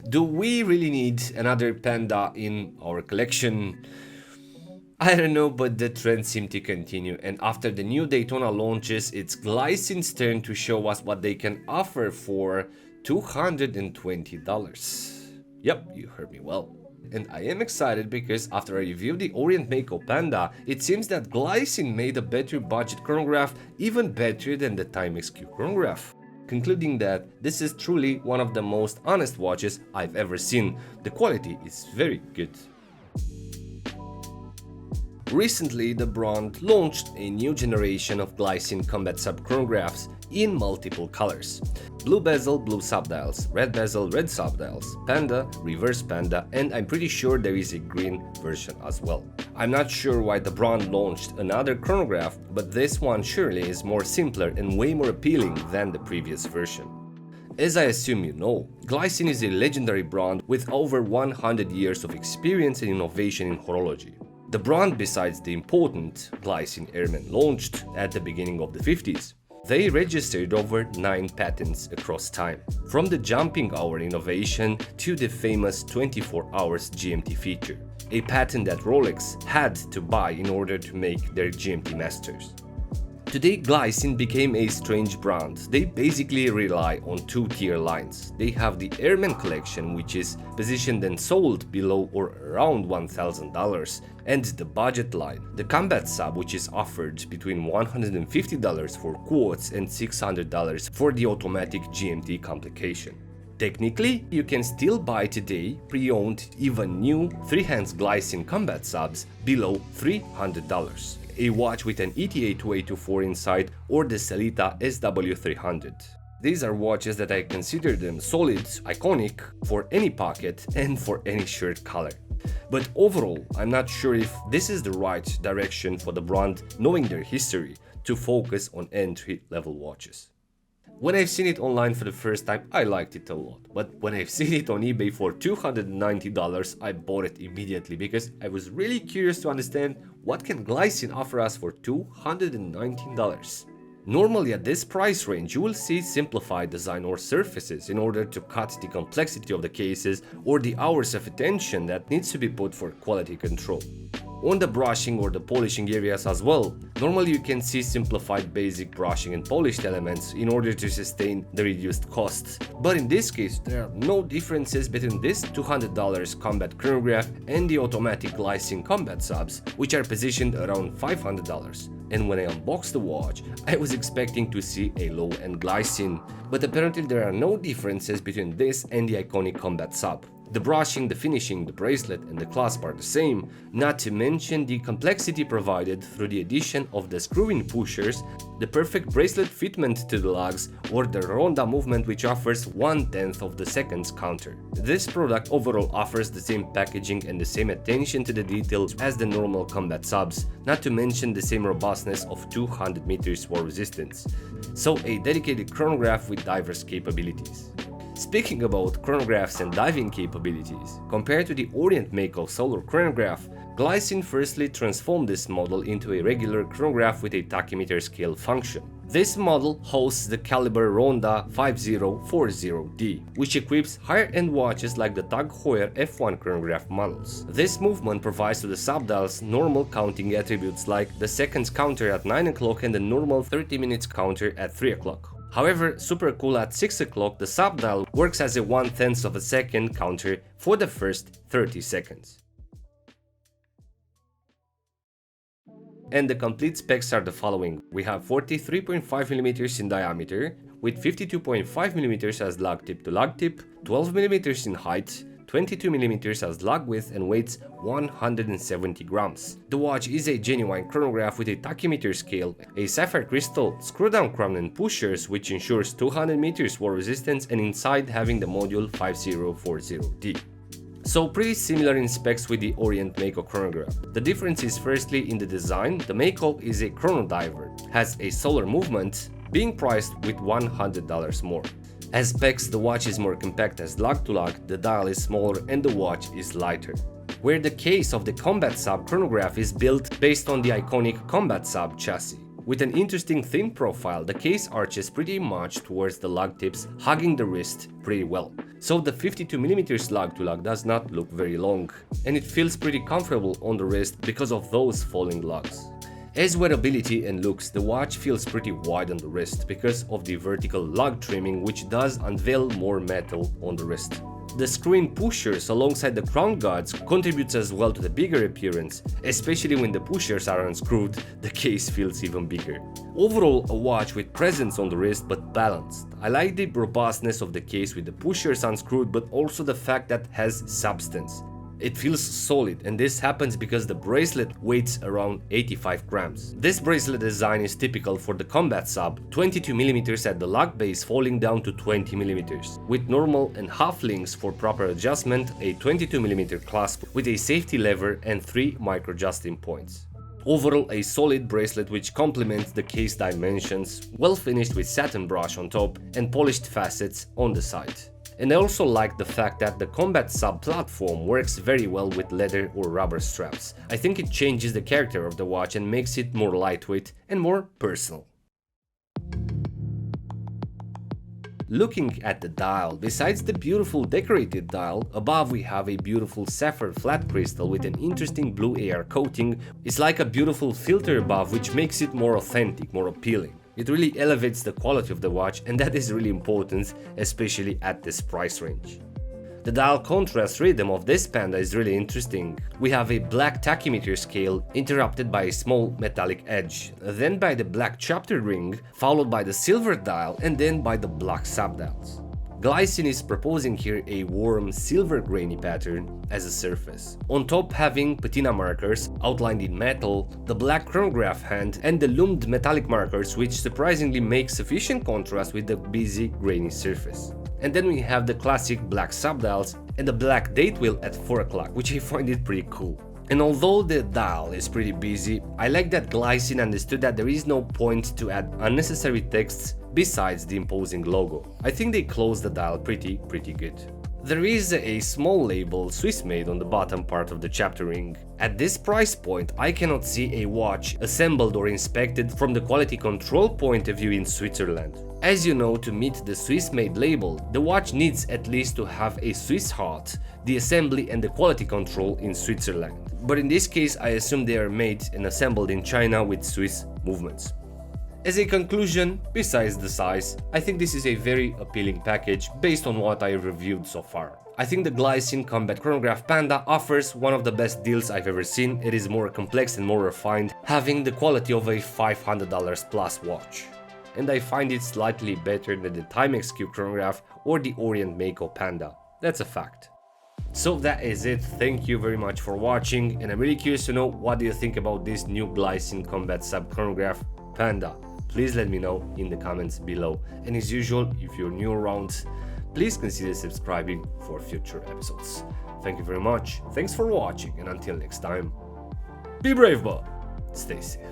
Do we really need another Panda in our collection? I don't know, but the trend seems to continue, and after the new Daytona launches, it's Glycine's turn to show us what they can offer for $220. Yep, you heard me well. And I am excited because after I reviewed the Orient Mako Panda, it seems that Glycine made a better budget chronograph, even better than the Timex Q Chronograph. Concluding that this is truly one of the most honest watches I've ever seen. The quality is very good. Recently, the brand launched a new generation of Glycine Combat Chronographs in multiple colors. Blue bezel, blue subdials, red bezel, red subdials, Panda, reverse Panda, and I'm pretty sure there is a green version as well. I'm not sure why the brand launched another chronograph, but this one surely is more simpler and way more appealing than the previous version. As I assume you know, Glycine is a legendary brand with over 100 years of experience and innovation in horology. The brand, besides the important Glycine Airman launched at the beginning of the 50s, they registered over 9 patents across time, from the jumping hour innovation to the famous 24 hours GMT feature, a patent that Rolex had to buy in order to make their GMT masters. Today, Glycine became a strange brand. They basically rely on two-tier lines. They have the Airman collection, which is positioned and sold below or around $1,000, and the budget line, the Combat Sub, which is offered between $150 for quads and $600 for the automatic GMT complication. Technically, you can still buy today pre-owned, even new 3-hands Glycine Combat Subs below $300. A watch with an ETA 2824 inside or the Sellita SW300. These are watches that I consider them solid, iconic for any pocket and for any shirt color. But overall, I'm not sure if this is the right direction for the brand, knowing their history, to focus on entry-level watches. When I've seen it online for the first time, I liked it a lot, but when I've seen it on eBay for $290, I bought it immediately because I was really curious to understand what can Glycine offer us for $219. Normally at this price range, you will see simplified design or surfaces in order to cut the complexity of the cases or the hours of attention that needs to be put for quality control. On the brushing or the polishing areas as well, normally you can see simplified basic brushing and polished elements in order to sustain the reduced costs. But in this case, there are no differences between this $200 Combat Chronograph and the automatic Glycine Combat Subs, which are positioned around $500. And when I unboxed the watch, I was expecting to see a low-end Glycine, but apparently there are no differences between this and the iconic Combat Sub. The brushing, the finishing, the bracelet and the clasp are the same, not to mention the complexity provided through the addition of the screw-in pushers, the perfect bracelet fitment to the lugs, or the ronda movement which offers 1/10 of the seconds counter. This product overall offers the same packaging and the same attention to the details as the normal Combat Subs, not to mention the same robustness of 200 meters war resistance. So a dedicated chronograph with diverse capabilities. Speaking about chronographs and diving capabilities, compared to the Orient Mako solar chronograph, Glycine firstly transformed this model into a regular chronograph with a tachymeter scale function. This model hosts the caliber Ronda 5040D, which equips higher-end watches like the Tag Heuer F1 chronograph models. This movement provides to the subdials normal counting attributes like the seconds counter at 9 o'clock and the normal 30 minutes counter at 3 o'clock. However, super cool at 6 o'clock, the subdial works as a 1/10 of a second counter for the first 30 seconds. And the complete specs are the following. We have 43.5mm in diameter, with 52.5mm as lug tip to lug tip, 12mm in height, 22mm as lug width and weighs 170 grams. The watch is a genuine chronograph with a tachymeter scale, a sapphire crystal, screw-down crown and pushers which ensures 200 meters war resistance and inside having the module 5040D. So pretty similar in specs with the Orient Mako chronograph. The difference is firstly in the design. The Mako is a chrono diver, has a solar movement, being priced with $100 more. As specs, the watch is more compact as lug to lug, the dial is smaller and the watch is lighter. Where the case of the Combat Sub chronograph is built based on the iconic Combat Sub chassis. With an interesting thin profile, the case arches pretty much towards the lug tips, hugging the wrist pretty well. So the 52mm lug to lug does not look very long, and it feels pretty comfortable on the wrist because of those falling lugs. As wearability and looks, the watch feels pretty wide on the wrist because of the vertical lug trimming, which does unveil more metal on the wrist. The screen pushers alongside the crown guards contributes as well to the bigger appearance, especially when the pushers are unscrewed, the case feels even bigger. Overall, a watch with presence on the wrist but balanced. I like the robustness of the case with the pushers unscrewed, but also the fact that it has substance. It feels solid, and this happens because the bracelet weighs around 85 grams. This bracelet design is typical for the combat sub, 22mm at the lug base falling down to 20mm, with normal and half links for proper adjustment, a 22mm clasp with a safety lever and 3 micro adjusting points. Overall, a solid bracelet which complements the case dimensions, well finished with satin brush on top and polished facets on the side. And I also like the fact that the combat sub platform works very well with leather or rubber straps. I think it changes the character of the watch and makes it more lightweight and more personal. Looking at the dial, besides the beautiful decorated dial, above we have a beautiful sapphire flat crystal with an interesting blue AR coating. It's like a beautiful filter above, which makes it more authentic, more appealing. It really elevates the quality of the watch, and that is really important, especially at this price range. The dial contrast rhythm of this Panda is really interesting. We have a black tachymeter scale interrupted by a small metallic edge, then by the black chapter ring, followed by the silver dial, and then by the black subdials. Glycine is proposing here a warm silver grainy pattern as a surface. On top having patina markers outlined in metal, the black chronograph hand and the loomed metallic markers, which surprisingly make sufficient contrast with the busy grainy surface. And then we have the classic black subdials and the black date wheel at 4 o'clock, which I find it pretty cool. And although the dial is pretty busy, I like that Glycine understood that there is no point to add unnecessary texts besides the imposing logo. I think they closed the dial pretty good. There is a small label Swiss made on the bottom part of the chapter ring. At this price point, I cannot see a watch assembled or inspected from the quality control point of view in Switzerland. As you know, to meet the Swiss made label, the watch needs at least to have a Swiss heart, the assembly and the quality control in Switzerland. But in this case, I assume they are made and assembled in China with Swiss movements. As a conclusion, besides the size, I think this is a very appealing package based on what I reviewed so far. I think the Glycine Combat Chronograph Panda offers one of the best deals I've ever seen. It is more complex and more refined, having the quality of a $500 plus watch. And I find it slightly better than the Timex Q Chronograph or the Orient Mako Panda. That's a fact. So that is it, thank you very much for watching, and I'm really curious to know what do you think about this new Glycine Combat Sub Chronograph Panda. Please let me know in the comments below, and as usual, if you're new around, please consider subscribing for future episodes. Thank you very much, thanks for watching, and until next time, be brave but stay safe.